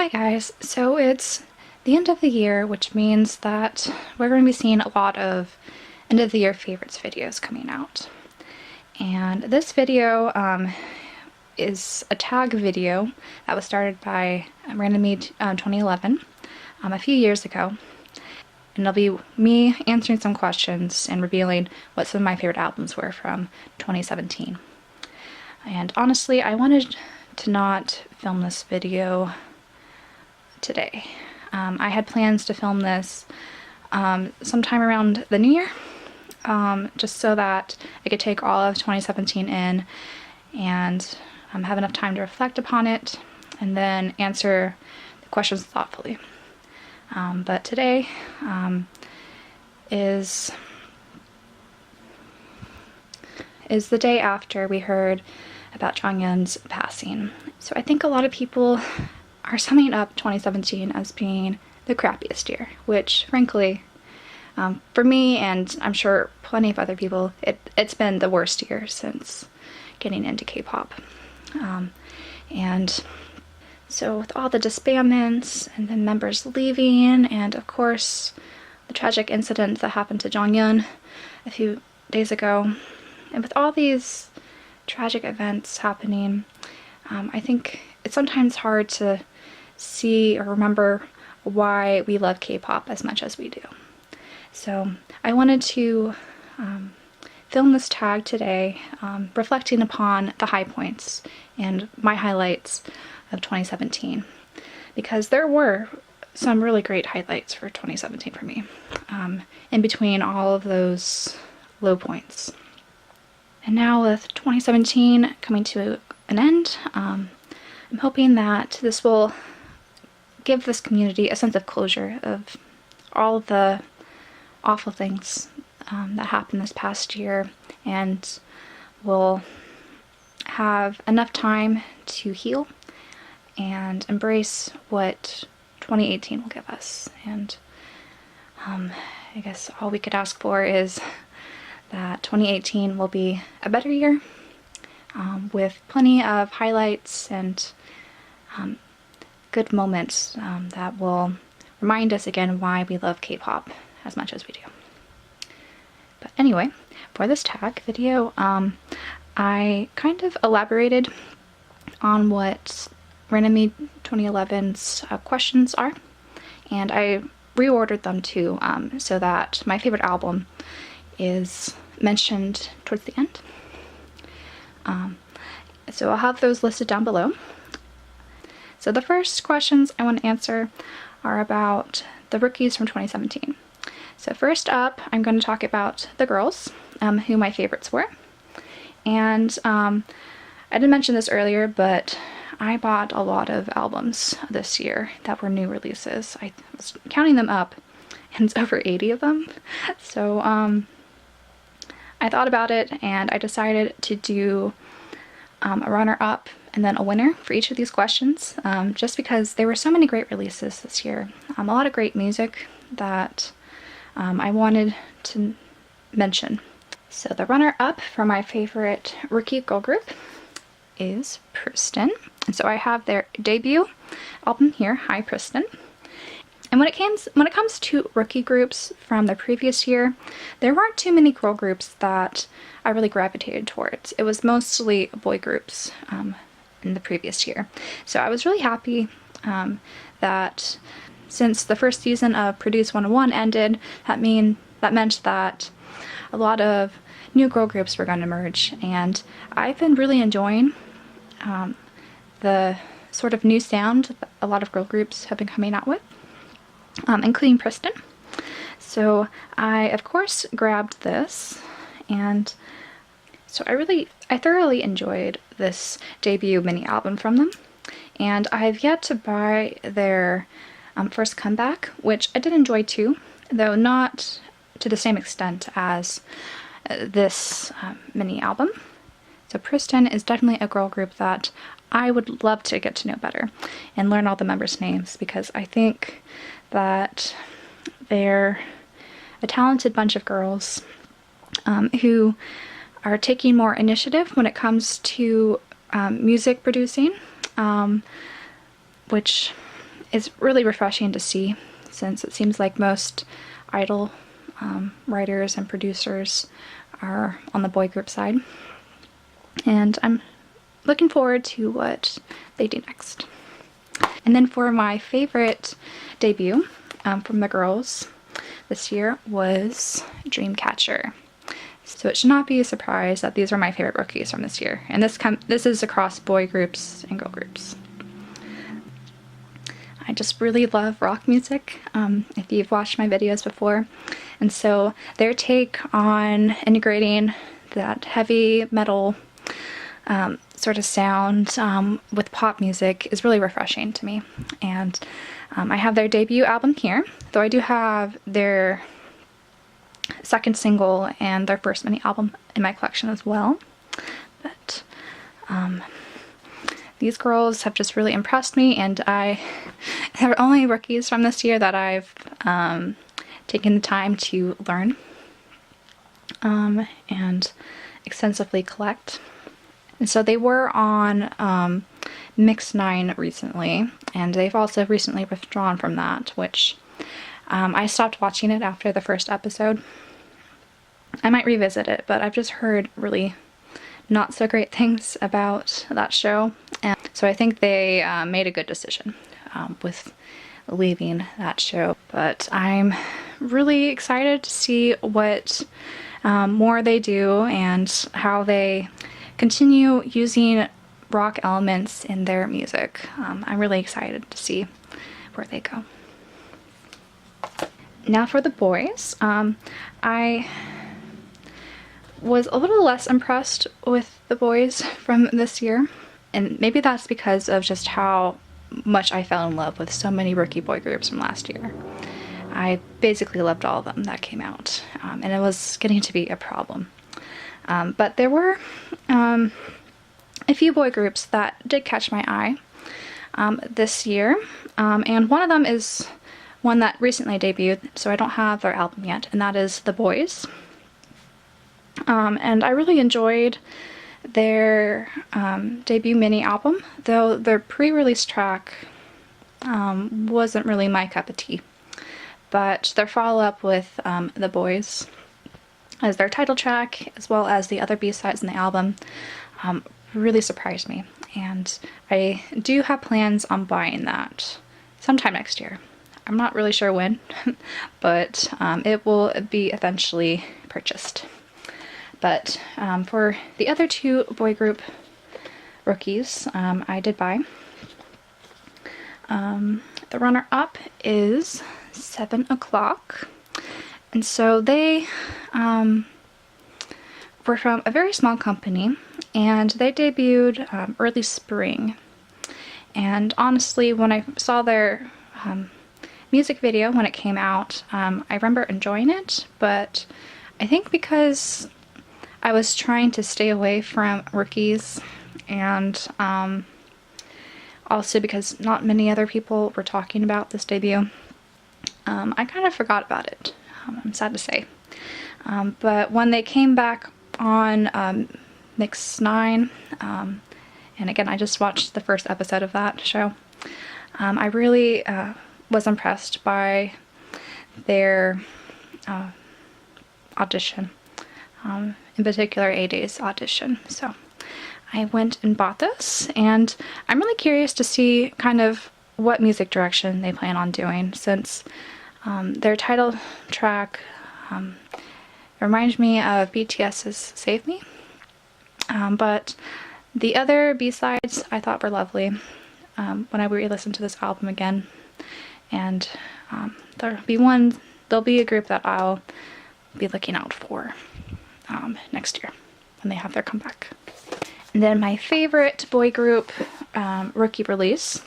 Hi guys, so it's the end of the year, which means that we're going to be seeing a lot of end of the year favorites videos coming out. And this video is a tag video that was started by Randomly 2011 a few years ago. And it'll be me answering some questions and revealing what some of my favorite albums were from 2017. And honestly, I wanted to not film this video today. I had plans to film this sometime around the new year, just so that I could take all of 2017 in and have enough time to reflect upon it and then answer the questions thoughtfully. But today is the day after we heard about Jonghyun's passing. So I think a lot of people are summing up 2017 as being the crappiest year, which frankly, for me and I'm sure plenty of other people, it's been the worst year since getting into K-pop. And so with all the disbandments and the members leaving, and of course the tragic incident that happened to Jonghyun a few days ago, and with all these tragic events happening, I think it's sometimes hard to see or remember why we love K-pop as much as we do. So I wanted to film this tag today, reflecting upon the high points and my highlights of 2017, because there were some really great highlights for 2017 for me, in between all of those low points. And now with 2017 coming to an end, I'm hoping that this will give this community a sense of closure of all the awful things that happened this past year, and will have enough time to heal and embrace what 2018 will give us. And I guess all we could ask for is that 2018 will be a better year, with plenty of highlights and good moments that will remind us again why we love K-pop as much as we do. But anyway, for this tag video, I kind of elaborated on what Randomly 2011's questions are, and I reordered them too, so that my favorite album is mentioned towards the end. So I'll have those listed down below. So the first questions I want to answer are about the rookies from 2017. So first up, I'm going to talk about the girls, who my favorites were. And I didn't mention this earlier, but I bought a lot of albums this year that were new releases. I was counting them up, and it's over 80 of them. So I thought about it, and I decided to do a runner-up and then a winner for each of these questions, just because there were so many great releases this year. A lot of great music that I wanted to mention. So the runner-up for my favorite rookie girl group is Pristin. And so I have their debut album here, Hi Pristin. And when it comes to rookie groups from the previous year, there weren't too many girl groups that I really gravitated towards. It was mostly boy groups in the previous year. So I was really happy that since the first season of Produce 101 ended, that meant that a lot of new girl groups were going to emerge, and I've been really enjoying the sort of new sound that a lot of girl groups have been coming out with, including Pristin. So I of course grabbed this, and so I thoroughly enjoyed this debut mini album from them, and I've yet to buy their first comeback, which I did enjoy too, though not to the same extent as this mini album. So Pristin is definitely a girl group that I would love to get to know better and learn all the members' names, because I think that they're a talented bunch of girls who are taking more initiative when it comes to music producing, which is really refreshing to see, since it seems like most idol writers and producers are on the boy group side. And I'm looking forward to what they do next. And then for my favorite debut from the girls this year was Dreamcatcher. So it should not be a surprise that these are my favorite rookies from this year. And this is across boy groups and girl groups. I just really love rock music, if you've watched my videos before. And so their take on integrating that heavy metal sort of sound with pop music is really refreshing to me. And I have their debut album here, though I do have their second single and their first mini album in my collection as well. But these girls have just really impressed me, and they're only rookies from this year that I've taken the time to learn and extensively collect. And so they were on Mix 9 recently, and they've also recently withdrawn from that, which I stopped watching it after the first episode. I might revisit it, but I've just heard really not so great things about that show, and so I think they made a good decision with leaving that show. But I'm really excited to see what more they do and how they continue using rock elements in their music. I'm really excited to see where they go. Now for the boys, I was a little less impressed with the boys from this year, and maybe that's because of just how much I fell in love with so many rookie boy groups from last year. I basically loved all of them that came out, and it was getting to be a problem. But there were a few boy groups that did catch my eye this year, and one of them is one that recently debuted, so I don't have their album yet, and that is The Boys. And I really enjoyed their debut mini album, though their pre-release track wasn't really my cup of tea. But their follow-up with The Boys as their title track, as well as the other B-sides in the album, really surprised me. And I do have plans on buying that sometime next year. I'm not really sure when, but it will be eventually purchased. But for the other two boy group rookies, I did buy. The runner-up is 7 O'Clock. And so they were from a very small company, and they debuted early spring. And honestly, when I saw their music video when it came out, I remember enjoying it, but I think because I was trying to stay away from rookies, and also because not many other people were talking about this debut, I kind of forgot about it, I'm sad to say. But when they came back on Mix 9, and again, I just watched the first episode of that show, I really was impressed by their audition. In particular, A-Day's audition. So I went and bought this, and I'm really curious to see kind of what music direction they plan on doing, since their title track reminds me of BTS's Save Me, but the other B-sides I thought were lovely when I re-listened to this album again, and there'll be a group that I'll be looking out for next year when they have their comeback. And then my favorite boy group rookie release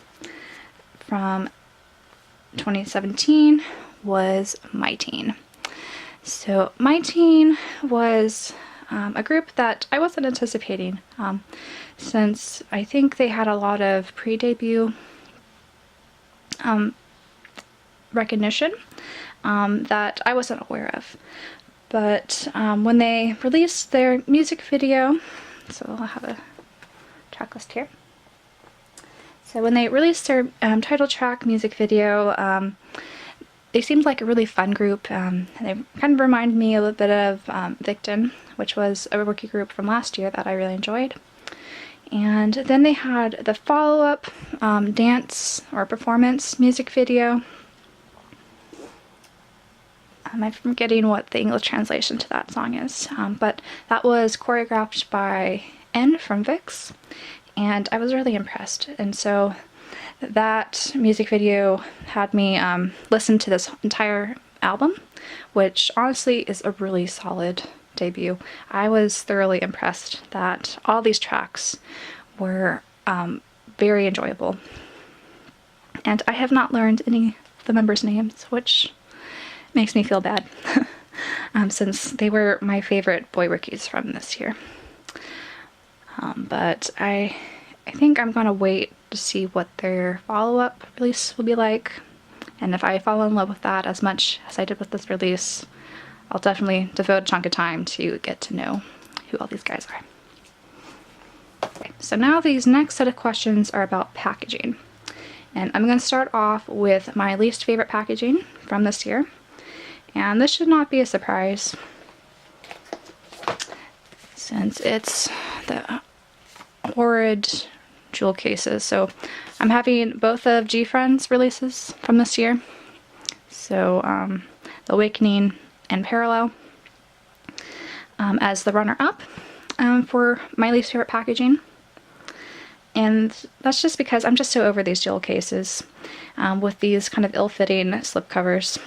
from 2017 was My Teen. So My Teen was a group that I wasn't anticipating, since I think they had a lot of pre-debut recognition that I wasn't aware of. But when they released their music video, so I'll have a track list here. So when they released their title track music video, they seemed like a really fun group. They kind of remind me a little bit of Victon, which was a rookie group from last year that I really enjoyed. And then they had the follow-up dance or performance music video. I'm forgetting what the English translation to that song is, but that was choreographed by N from VIX, and I was really impressed. And so that music video had me listen to this entire album, which honestly is a really solid debut. I was thoroughly impressed that all these tracks were very enjoyable. And I have not learned any of the members' names, which makes me feel bad, since they were my favorite boy rookies from this year. But I think I'm gonna wait to see what their follow-up release will be like, and if I fall in love with that as much as I did with this release, I'll definitely devote a chunk of time to get to know who all these guys are. Okay, so now these next set of questions are about packaging, and I'm going to start off with my least favorite packaging from this year. And this should not be a surprise, since it's the horrid jewel cases. So I'm having both of GFriend's releases from this year. So The Awakening and Parallel as the runner-up for my least favorite packaging. And that's just because I'm just so over these jewel cases with these kind of ill-fitting slipcovers.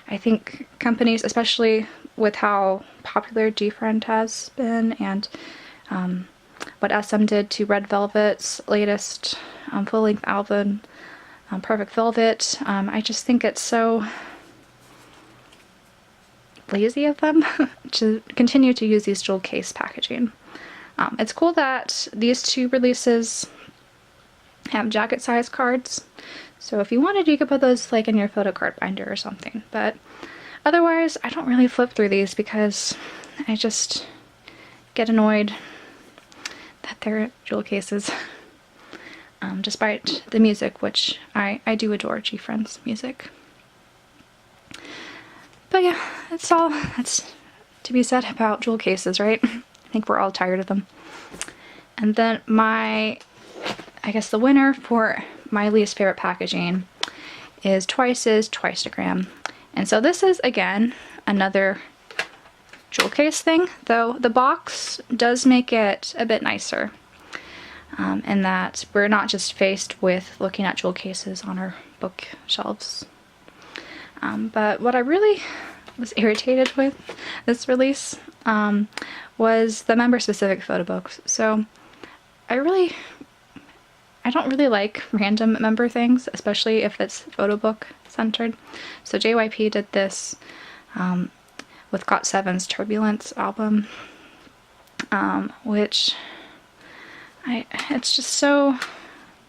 I think companies, especially with how popular GFriend has been, and what SM did to Red Velvet's latest full-length album, Perfect Velvet, I just think it's so lazy of them to continue to use these jewel case packaging. It's cool that these two releases have jacket size cards. So if you wanted, you could put those like in your photo card binder or something. But otherwise, I don't really flip through these because I just get annoyed that they're jewel cases. Despite the music, which I do adore GFriend's music. But yeah, that's all that's to be said about jewel cases, right? I think we're all tired of them. And then I guess the winner for my least favorite packaging is Twice's Twicegram. And so this is, again, another jewel case thing, though the box does make it a bit nicer. In that we're not just faced with looking at jewel cases on our bookshelves. But what I really was irritated with this release was the member-specific photo books. So I don't really like random member things, especially if it's photo book centered. So JYP did this with GOT7's Turbulence album, which it's just so,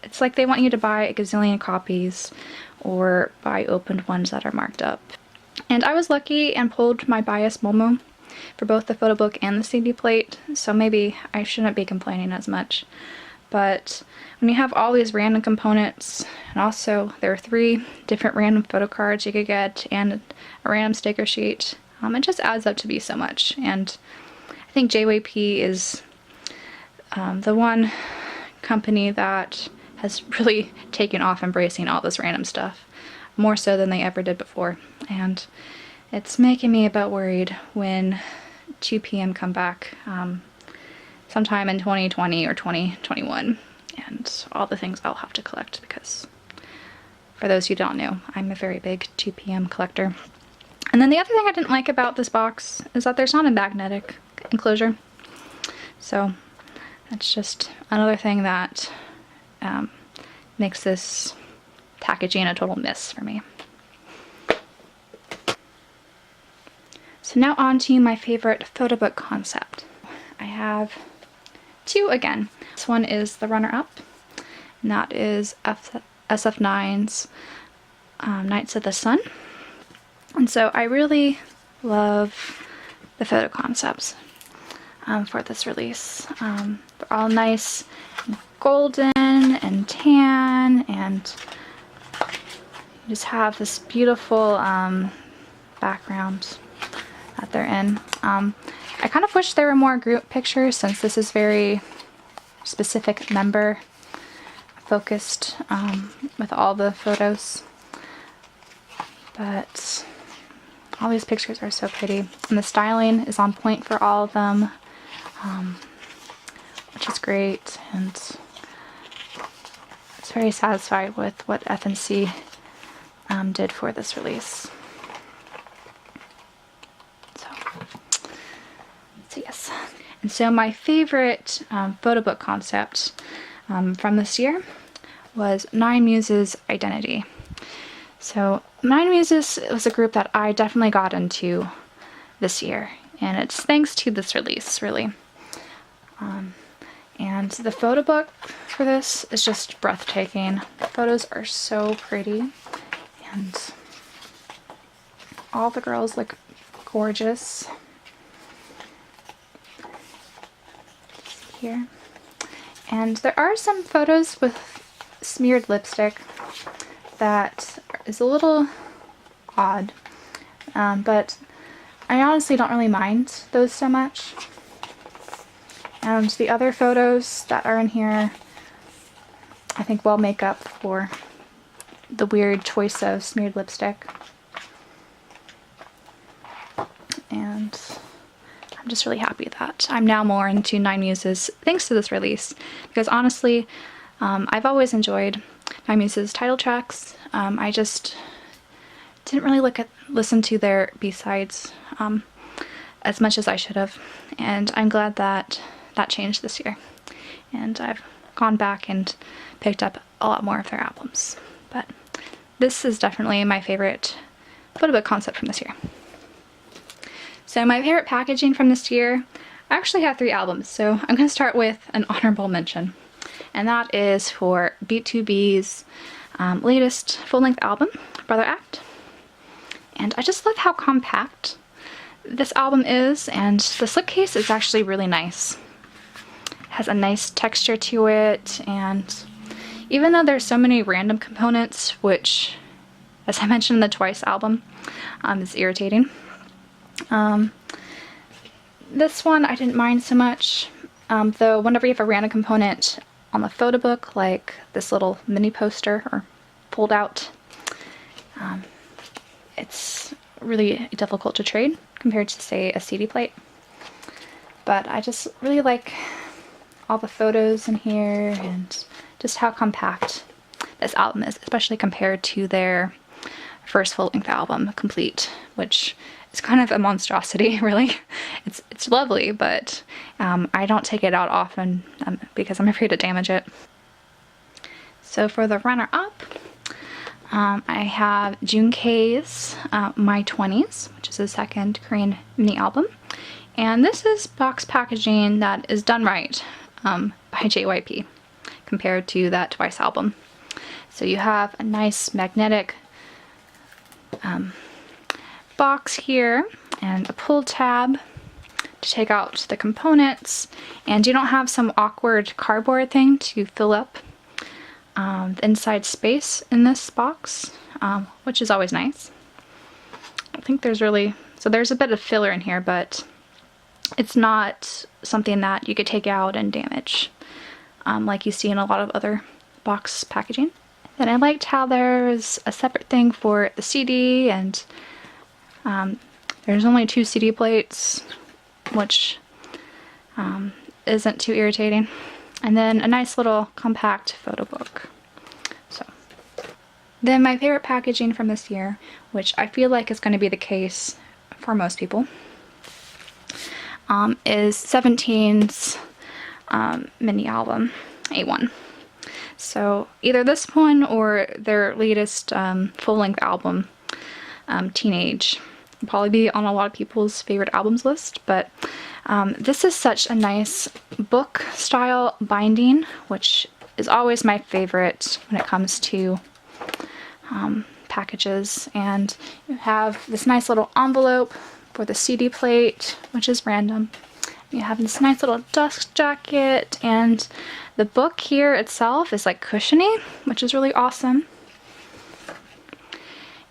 it's like they want you to buy a gazillion copies or buy opened ones that are marked up. And I was lucky and pulled my bias Momo for both the photo book and the CD plate, so maybe I shouldn't be complaining as much. But when you have all these random components, and also there are 3 different random photo cards you could get and a random sticker sheet, it just adds up to be so much. And I think JYP is the one company that has really taken off embracing all this random stuff, more so than they ever did before. And it's making me a bit worried when 2PM come back sometime in 2020 or 2021, and all the things I'll have to collect, because for those who don't know, I'm a very big 2PM collector. And then the other thing I didn't like about this box is that there's not a magnetic enclosure. So that's just another thing that makes this packaging a total miss for me. So now on to my favorite photo book concept. I have 2 again. This one is the runner-up, and that is SF9's Nights of the Sun. And so I really love the photo concepts for this release. They're all nice and golden and tan, and you just have this beautiful background that they're in. I kind of wish there were more group pictures since this is very specific member focused with all the photos. But all these pictures are so pretty, and the styling is on point for all of them, which is great, and it's very satisfied with what FNC did for this release. So yes. And so my favorite photo book concept from this year was Nine Muses Identity. So Nine Muses was a group that I definitely got into this year, and it's thanks to this release, really. And the photo book for this is just breathtaking. The photos are so pretty, and all the girls look gorgeous. Here. And there are some photos with smeared lipstick that is a little odd, but I honestly don't really mind those so much. And the other photos that are in here I think will make up for the weird choice of smeared lipstick. And I'm just really happy that I'm now more into Nine Muses thanks to this release, because honestly I've always enjoyed Nine Muses title tracks. I just didn't really listen to their B-sides as much as I should have, and I'm glad that that changed this year, and I've gone back and picked up a lot more of their albums. But this is definitely my favorite photo book concept from this year. So my favorite packaging from this year, I actually have 3 albums, so I'm going to start with an honorable mention, and that is for B2B's latest full-length album, Brother Act. And I just love how compact this album is, and the slipcase is actually really nice. It has a nice texture to it, and even though there's so many random components, which, as I mentioned in the Twice album, is irritating, this one I didn't mind so much, though whenever you have a random component on the photo book, like this little mini poster or pulled out, it's really difficult to trade compared to, say, a CD plate. But I just really like all the photos in here and just how compact this album is, especially compared to their first full-length album, Complete, which is kind of a monstrosity, really. It's lovely, but I don't take it out often because I'm afraid to damage it. So for the runner-up, I have Jungkook's My 20s, which is his second Korean mini album. And this is box packaging that is done right by JYP compared to that Twice album. So you have a nice magnetic box here and a pull tab to take out the components, and you don't have some awkward cardboard thing to fill up the inside space in this box, which is always nice. I think there's there's a bit of filler in here, but it's not something that you could take out and damage like you see in a lot of other box packaging. Then I liked how there's a separate thing for the CD, and there's only 2 CD plates, which isn't too irritating. And then a nice little compact photo book. So then my favorite packaging from this year, which I feel like is going to be the case for most people, is 17's mini album, A1. So either this one or their latest full-length album, Teenage, will probably be on a lot of people's favorite albums list, but this is such a nice book style binding, which is always my favorite when it comes to packages. And you have this nice little envelope for the CD plate, which is random, You have this nice little dust jacket, and the book here itself is like cushiony, which is really awesome.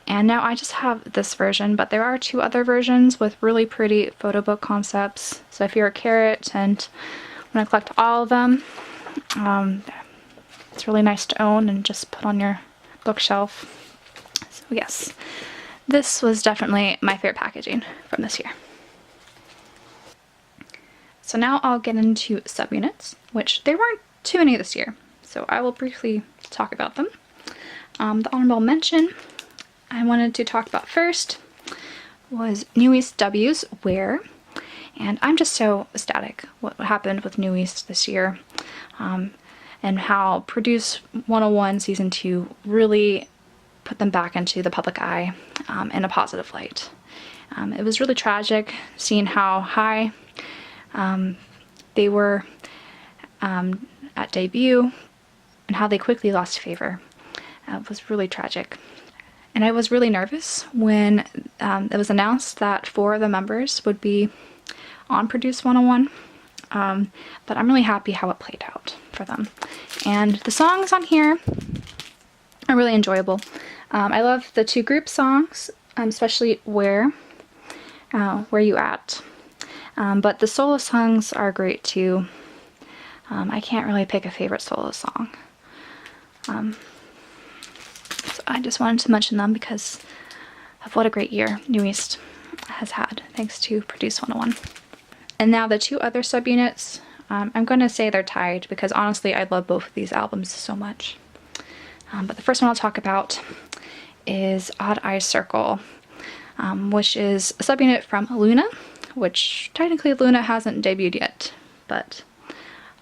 And now I just have this version, but there are 2 other versions with really pretty photo book concepts. So if you're a carrot and want to collect all of them, it's really nice to own and just put on your bookshelf. So yes, this was definitely my favorite packaging from this year. So now I'll get into subunits, which there weren't too many this year, so I will briefly talk about them. The honorable mention I wanted to talk about first was New East W's Where, and I'm just so ecstatic what happened with New East this year, and how Produce 101 Season 2 really put them back into the public eye in a positive light. It was really tragic seeing how high they were at debut and how they quickly lost favor. It was really tragic. And I was really nervous when it was announced that 4 of the members would be on Produce 101, but I'm really happy how it played out for them. And the songs on here are really enjoyable. I love the 2 group songs, especially Where You At. But the solo songs are great too. I can't really pick a favorite solo song. So I just wanted to mention them because of what a great year New East has had, thanks to Produce 101. And now the 2 other subunits, I'm going to say they're tied because honestly I love both of these albums so much. But the first one I'll talk about is Odd Eyes Circle, which is a subunit from Luna, which technically Luna hasn't debuted yet, but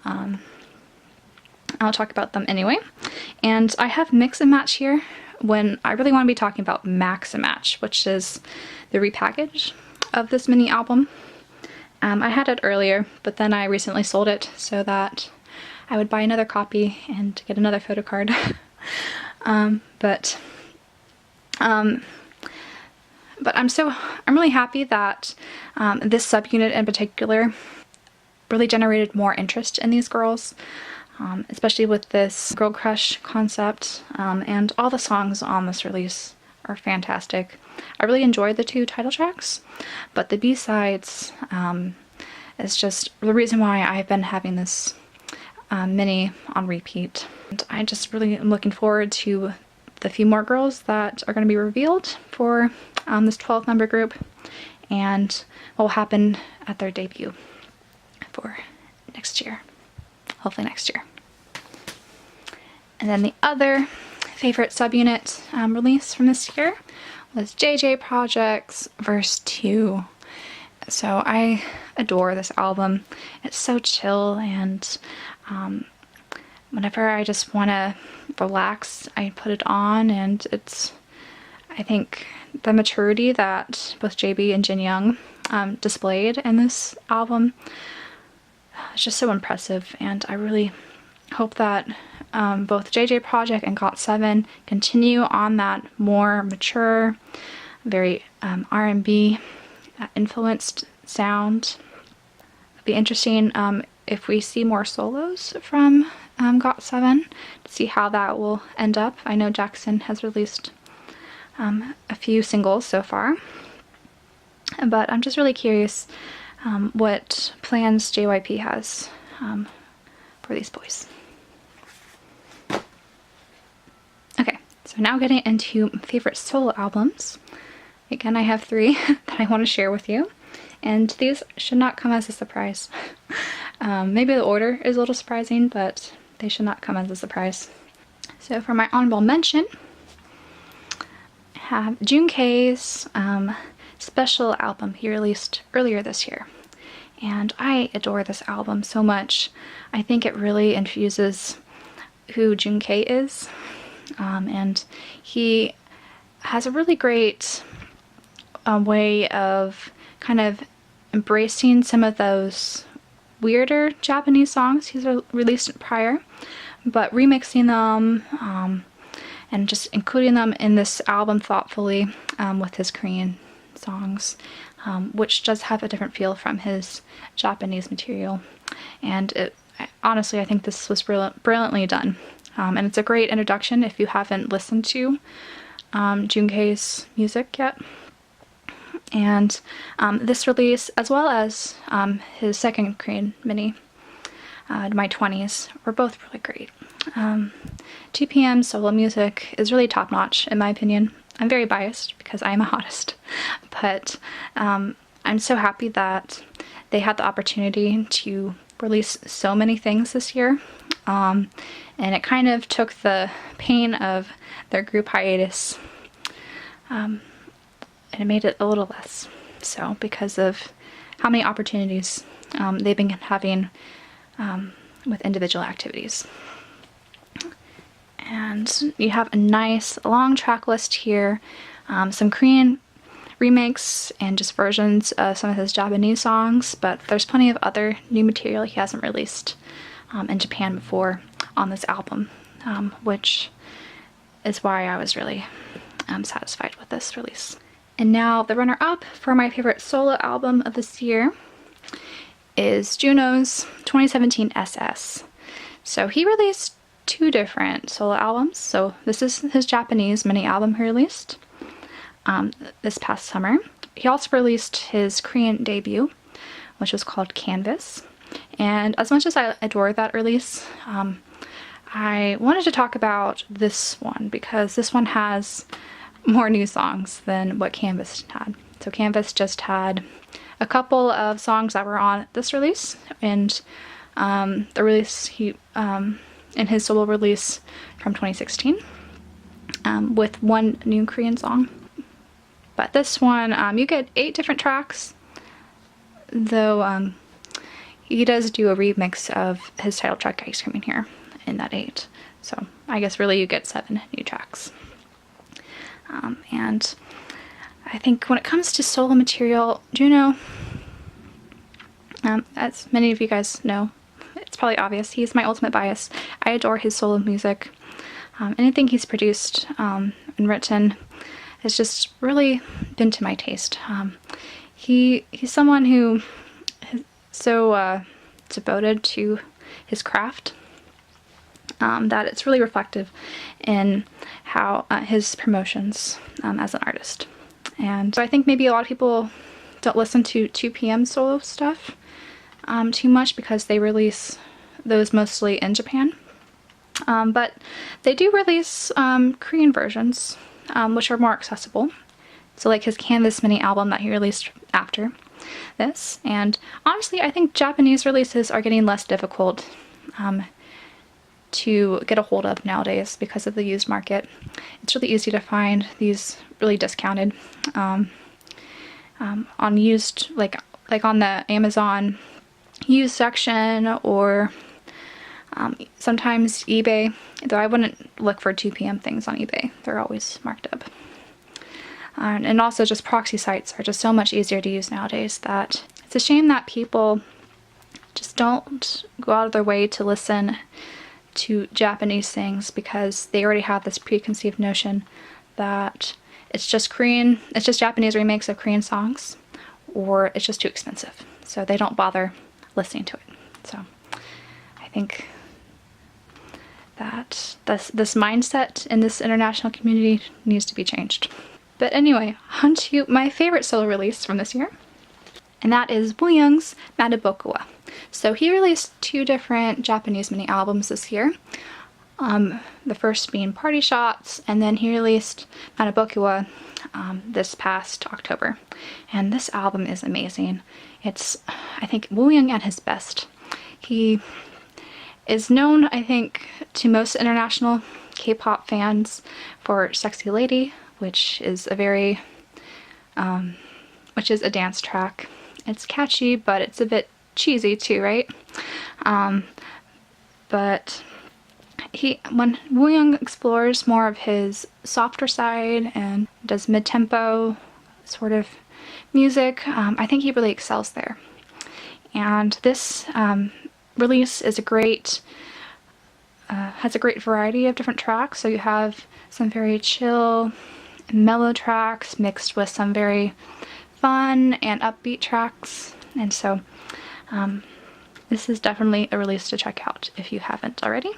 I'll talk about them anyway. And I have Mix and Match here when I really want to be talking about Max and Match, which is the repackage of this mini album. I had it earlier, but then I recently sold it so that I would buy another copy and get another photo card. But I'm really happy that this subunit in particular really generated more interest in these girls, especially with this girl crush concept, and all the songs on this release are fantastic. I really enjoyed the 2 title tracks, but the B-sides is just the reason why I've been having this mini on repeat. And I just really am looking forward to the few more girls that are going to be revealed for this 12-member group and what will happen at their debut for next year, hopefully next year. And then the other favorite subunit release from this year was JJ Project's Verse 2. So I adore this album. It's so chill, and whenever I just want to relax, I put it on, and I think the maturity that both JB and Jonghyun displayed in this album is just so impressive, and I really hope that both JJ Project and GOT7 continue on that more mature, very R&B influenced sound. It'll be interesting if we see more solos from GOT7 to see how that will end up. I know Jackson has released a few singles so far, but I'm just really curious what plans JYP has for these boys. Okay, so now getting into favorite solo albums. Again, I have 3 that I want to share with you, and these should not come as a surprise. Maybe the order is a little surprising, but they should not come as a surprise. So for my honorable mention, I have Jungkook's special album he released earlier this year. And I adore this album so much. I think it really infuses who Jungkook is. And he has a really great way of kind of embracing some of those weirder Japanese songs he's released prior, but remixing them and just including them in this album thoughtfully with his Korean songs, which does have a different feel from his Japanese material. And honestly, I think this was brilliantly done. And it's a great introduction if you haven't listened to Jonghyun's music yet. And this release, as well as his second Korean mini, My 20s, were both really great. 2PM solo music is really top-notch in my opinion. I'm very biased because I am a hottest, but I'm so happy that they had the opportunity to release so many things this year, and it kind of took the pain of their group hiatus, and it made it a little less so because of how many opportunities they've been having with individual activities. And you have a nice long track list here, some Korean remakes and just versions of some of his Japanese songs, but there's plenty of other new material he hasn't released in Japan before on this album, which is why I was really satisfied with this release. And now the runner-up for my favorite solo album of this year is Juno's 2017 SS. So he released 2 different solo albums. So this is his Japanese mini album he released this past summer. He also released his Korean debut, which was called Canvas. And as much as I adore that release, I wanted to talk about this one because this one has more new songs than what Canvas had. So Canvas just had a couple of songs that were on this release, and the release in his solo release from 2016, with 1 new Korean song. But this one, you get 8 different tracks, though he does do a remix of his title track Ice Cream in here in that 8. So I guess really you get 7 new tracks. And I think when it comes to solo material, Juno, as many of you guys know, it's probably obvious, he's my ultimate bias. I adore his solo music. Anything he's produced and written has just really been to my taste. He's someone who is so devoted to his craft that it's really reflective in how his promotions as an artist. And so I think maybe a lot of people don't listen to 2PM solo stuff too much because they release those mostly in Japan. But they do release Korean versions, which are more accessible. So like his Canvas mini album that he released after this. And honestly, I think Japanese releases are getting less difficult to get a hold of nowadays because of the used market. It's really easy to find these really discounted on used, like on the Amazon used section, or sometimes eBay, though I wouldn't look for 2PM things on eBay. They're always marked up. And also just proxy sites are just so much easier to use nowadays that it's a shame that people just don't go out of their way to listen to Japanese things because they already have this preconceived notion that it's just Japanese remakes of Korean songs, or it's just too expensive. So they don't bother listening to it. So I think that this mindset in this international community needs to be changed. But anyway, on to my favorite solo release from this year, and that is Wooyoung's Madabokuwa. So he released 2 different Japanese mini albums this year. The first being Party Shots, and then he released Madabokuwa this past October. And this album is amazing. It's, I think, Wooyoung at his best. He is known, I think, to most international K-pop fans for Sexy Lady, which is a dance track. It's catchy, but it's a bit cheesy too, right? But when Wooyoung explores more of his softer side and does mid-tempo sort of music, I think he really excels there. And this release is has a great variety of different tracks. So you have some very chill, mellow tracks mixed with some very fun and upbeat tracks. And so this is definitely a release to check out if you haven't already.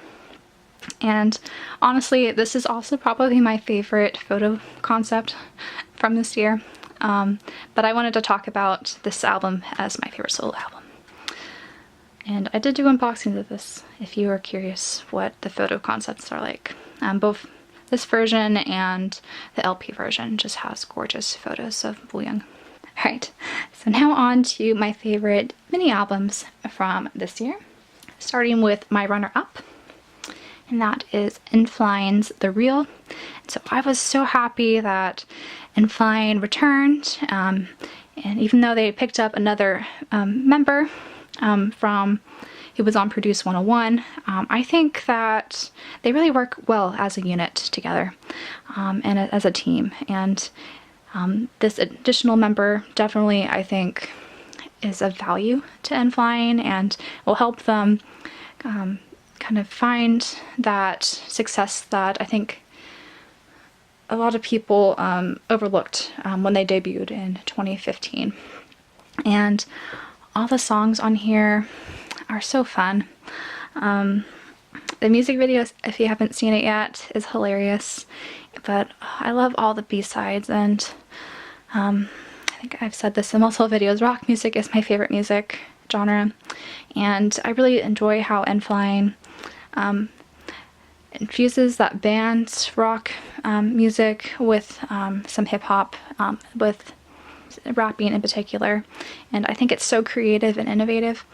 And honestly, this is also probably my favorite photo concept from this year. But I wanted to talk about this album as my favorite solo album. And I did do unboxings of this if you are curious what the photo concepts are like. Both this version and the LP version just has gorgeous photos of Jonghyun. Alright, so now on to my favorite mini albums from this year, starting with my runner-up, and that is N.Flying's The Real. So I was so happy that N.Flying returned, and even though they picked up another member from who was on Produce 101, I think that they really work well as a unit together and as a team. And this additional member definitely, I think, is of value to N.Flying and will help them kind of find that success that I think a lot of people overlooked when they debuted in 2015. And all the songs on here are so fun. The music video, if you haven't seen it yet, is hilarious, but I love all the B-sides, and I think I've said this in multiple videos, rock music is my favorite music genre, and I really enjoy how N.Flying infuses that band rock music with some hip-hop, with rapping in particular, and I think it's so creative and innovative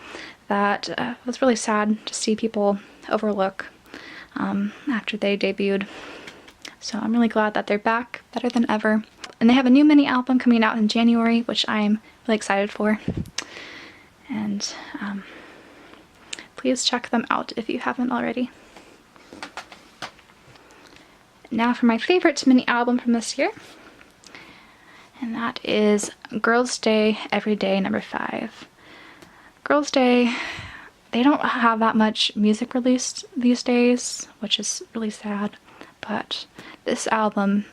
that it was really sad to see people overlook after they debuted. So I'm really glad that they're back, better than ever. And they have a new mini album coming out in January, which I'm really excited for. And please check them out if you haven't already. Now for my favorite mini album from this year, and that is Girls' Day Every Day #5. Girls' Day, they don't have that much music released these days, which is really sad, but this album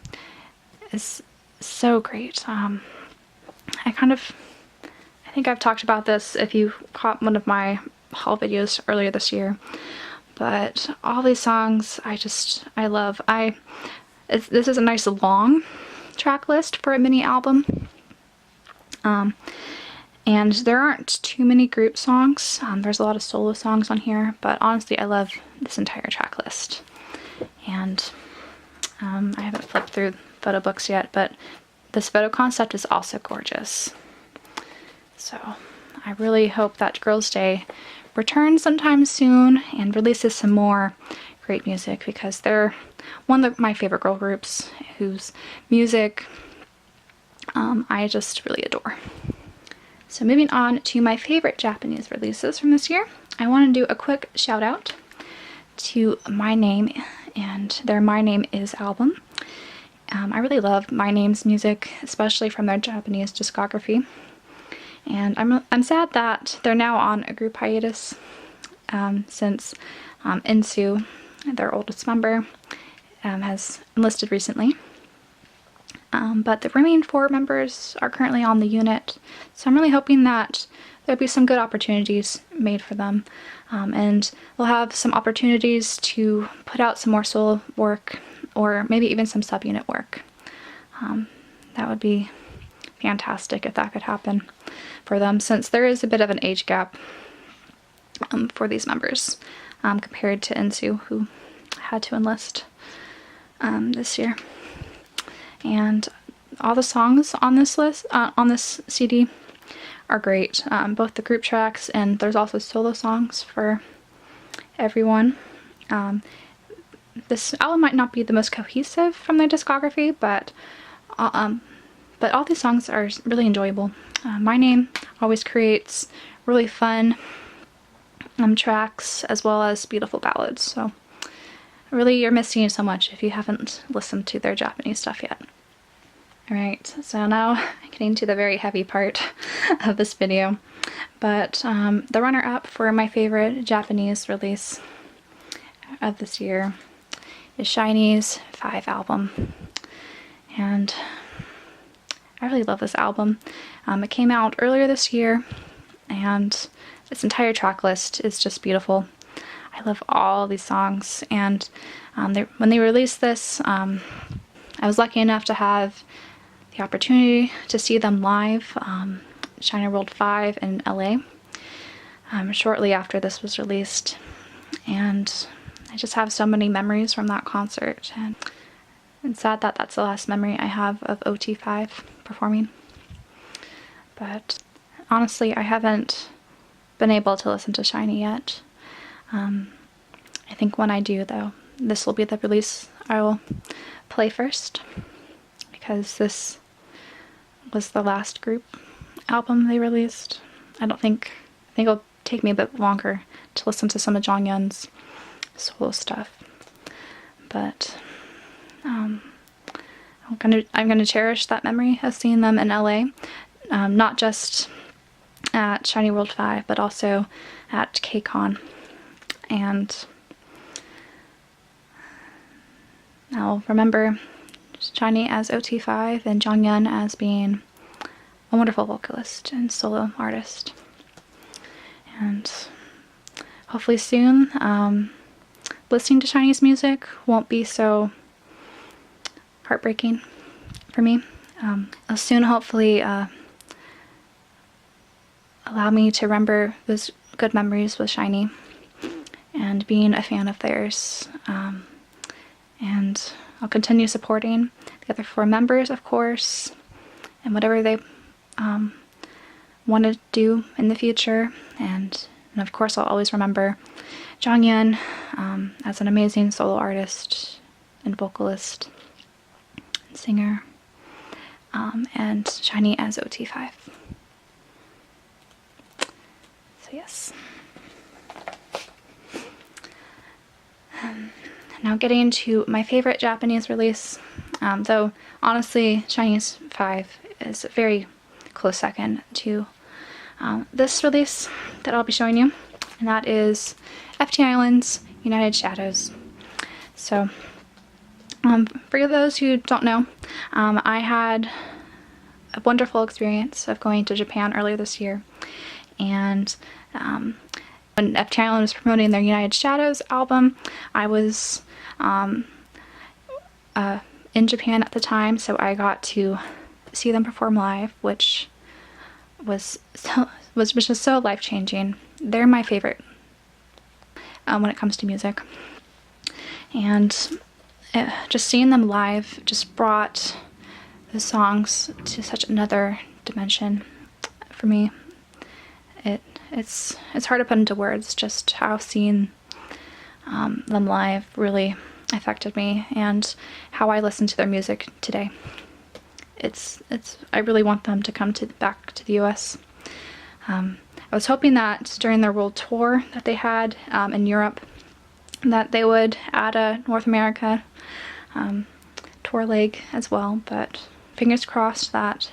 is so great. I think I've talked about this if you caught one of my haul videos earlier this year, but all these songs I love. This is a nice long track list for a mini album, and there aren't too many group songs. There's a lot of solo songs on here, but honestly I love this entire track list. And I haven't flipped through photo books yet, but this photo concept is also gorgeous. So I really hope that Girls' Day returns sometime soon and releases some more great music, because they're one of my favorite girl groups whose music I just really adore. So moving on to my favorite Japanese releases from this year, I want to do a quick shout out to My Name and their My Name Is album. I really love My Name's music, especially from their Japanese discography. And I'm sad that they're now on a group hiatus since Insu, their oldest member, has enlisted recently. But the remaining 4 members are currently on the unit, so I'm really hoping that there'll be some good opportunities made for them, and they'll have some opportunities to put out some more solo work, or maybe even some subunit work. That would be fantastic if that could happen for them, since there is a bit of an age gap for these members compared to Insu, who had to enlist this year. And all the songs on this list, on this CD, are great. Both the group tracks, and there's also solo songs for everyone. This album might not be the most cohesive from their discography, but all these songs are really enjoyable. My Name always creates really fun tracks as well as beautiful ballads, so really you're missing so much if you haven't listened to their Japanese stuff yet. Alright, so now getting to the very heavy part of this video, but the runner-up for my favorite Japanese release of this year is SHINee's 5 album. and I really love this album. It came out earlier this year, and this entire track list is just beautiful. I love all these songs, and when they released this, I was lucky enough to have the opportunity to see them live, China World 5 in LA, shortly after this was released, and I just have so many memories from that concert, and it's sad that that's the last memory I have of OT5 performing. But honestly, I haven't been able to listen to SHINee yet. I think when I do, though, this will be the release I will play first, because this was the last group album they released. I think it'll take me a bit longer to listen to some of Jonghyun's solo stuff, but I'm gonna cherish that memory of seeing them in LA, not just at SHINee World 5, but also at KCON, and I'll remember SHINee as OT5 and Jonghyun as being a wonderful vocalist and solo artist. And hopefully soon, listening to SHINee's music won't be so heartbreaking for me. I'll soon hopefully allow me to remember those good memories with SHINee and being a fan of theirs. And I'll continue supporting the other 4 members, of course, and whatever they want to do in the future. And of course, I'll always remember Jonghyun as an amazing solo artist and vocalist and singer, and SHINee as OT5. So yes. Now getting into my favorite Japanese release, though honestly SHINee's 5 is a very close second to this release that I'll be showing you, and that is FT Island's United Shadows. So for those who don't know, I had a wonderful experience of going to Japan earlier this year, and when FT Island was promoting their United Shadows album, I was in Japan at the time, so I got to see them perform live, which was just so life-changing. They're my favorite when it comes to music, and just seeing them live just brought the songs to such another dimension for me. It's hard to put into words just how seeing them live really affected me and how I listen to their music today. I really want them to come back to the US. I was hoping that during their world tour that they had in Europe, that they would add a North America tour leg as well, but fingers crossed that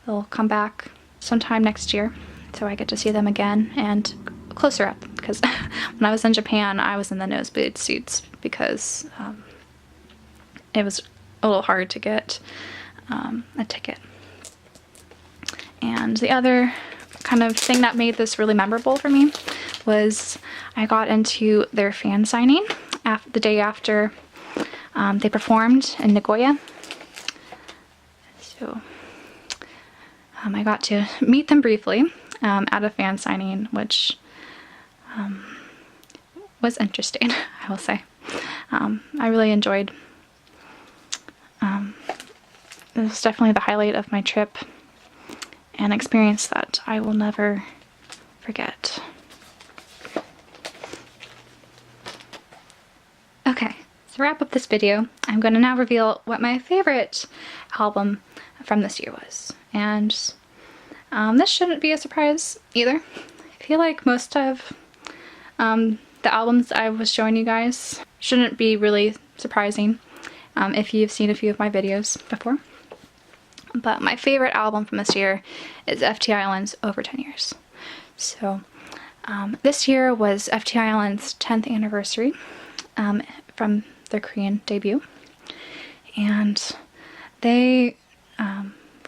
they'll come back sometime next year so I get to see them again and closer up, because when I was in Japan I was in the nosebleed seats because it was a little hard to get a ticket. And the other kind of thing that made this really memorable for me was I got into their fan signing the day after they performed in Nagoya. So I got to meet them briefly at a fan signing, which was interesting, I will say. I really enjoyed. It was definitely the highlight of my trip, an experience that I will never forget. Okay, to wrap up this video, I'm going to now reveal what my favorite album from this year was. And this shouldn't be a surprise either. I feel like most of the albums I was showing you guys shouldn't be really surprising if you've seen a few of my videos before. But my favorite album from this year is FT Island's Over 10 Years. So this year was FT Island's 10th anniversary from their Korean debut. And they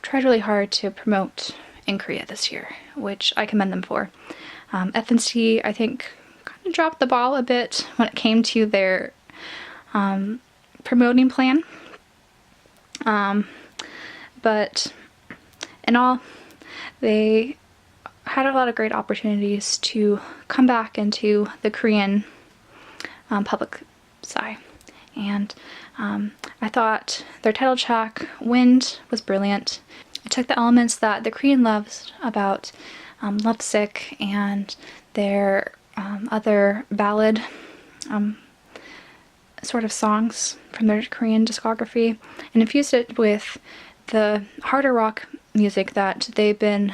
tried really hard to promote in Korea this year, which I commend them for. FNC, I think, kind of dropped the ball a bit when it came to their promoting plan. But in all, they had a lot of great opportunities to come back into the Korean public eye. And I thought their title track, Wind, was brilliant. It took the elements that the Korean loves about Lovesick and their other ballad sort of songs from their Korean discography and infused it with the harder rock music that they've been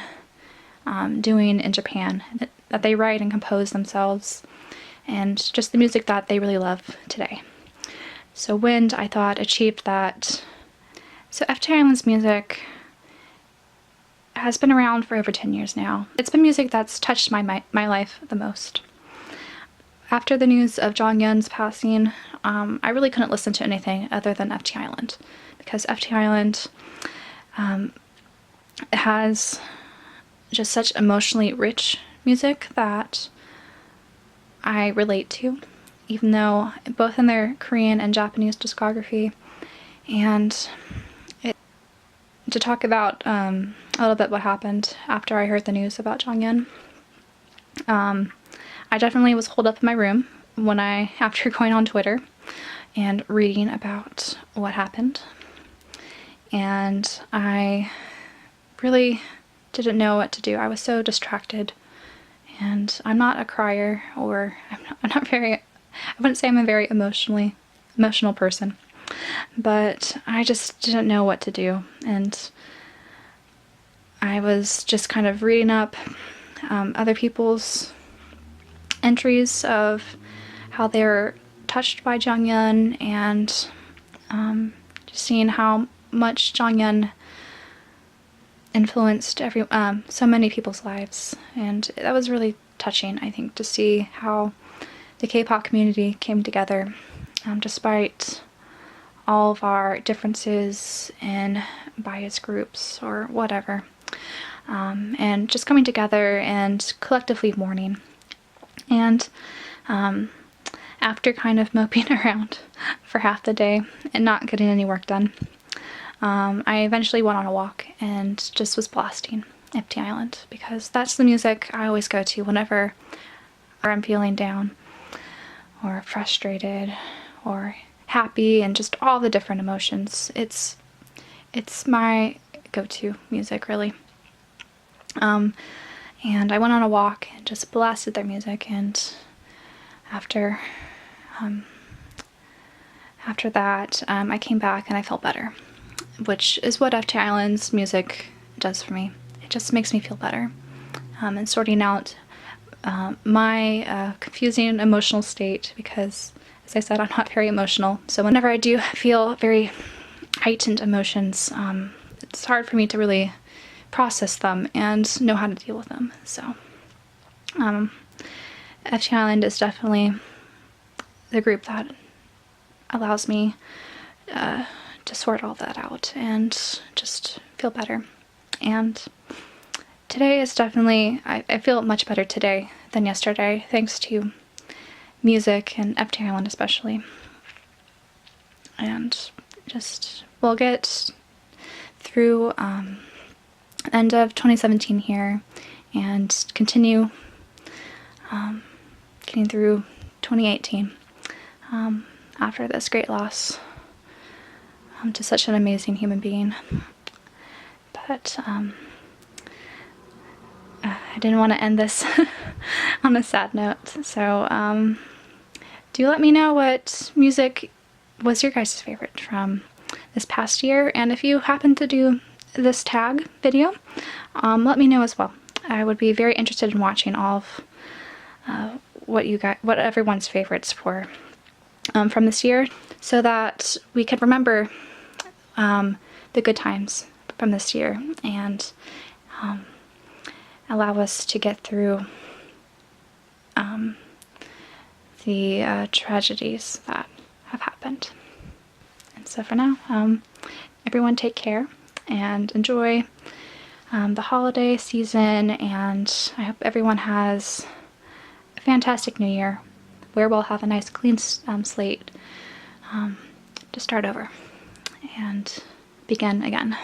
doing in Japan, that they write and compose themselves, and just the music that they really love today. So Wind, I thought, achieved that. So FT Island's music has been around for over 10 years now. It's been music that's touched my life the most. After the news of Jonghyun's passing, I really couldn't listen to anything other than FT Island, because FT Island has just such emotionally rich music that I relate to, even though both in their Korean and Japanese discography. And to talk about a little bit what happened after I heard the news about Jonghyun, I definitely was holed up in my room after going on Twitter and reading about what happened. And I really didn't know what to do. I was so distracted, and I'm not a crier, or I wouldn't say I'm a very emotional person, but I just didn't know what to do. And I was just kind of reading up other people's entries of how they're touched by Jonghyun, and just seeing how much Jonghyun influenced so many people's lives. And that was really touching, I think, to see how the K-pop community came together despite all of our differences in bias groups or whatever, and just coming together and collectively mourning. And after kind of moping around for half the day and not getting any work done, I eventually went on a walk and just was blasting Empty Island, because that's the music I always go to whenever I'm feeling down or frustrated or happy, and just all the different emotions. It's my go-to music, really. And I went on a walk and just blasted their music, and after that, I came back and I felt better, which is what FT Island's music does for me. It just makes me feel better, and sorting out my confusing emotional state, because, as I said, I'm not very emotional. So whenever I do feel very heightened emotions, it's hard for me to really process them and know how to deal with them. So FT Island is definitely the group that allows me to sort all that out and just feel better. And today is definitely, I feel much better today than yesterday, thanks to music and FT Island especially. And just, we'll get through end of 2017 here and continue getting through 2018 after this great loss to such an amazing human being. But I didn't want to end this on a sad note, so do let me know what music was your guys' favorite from this past year, and if you happen to do this tag video, let me know as well. I would be very interested in watching all of what everyone's favorites were from this year, so that we could remember the good times from this year and allow us to get through the tragedies that have happened. And so for now, everyone take care and enjoy the holiday season, and I hope everyone has a fantastic new year where we'll have a nice clean slate to start over and begin again.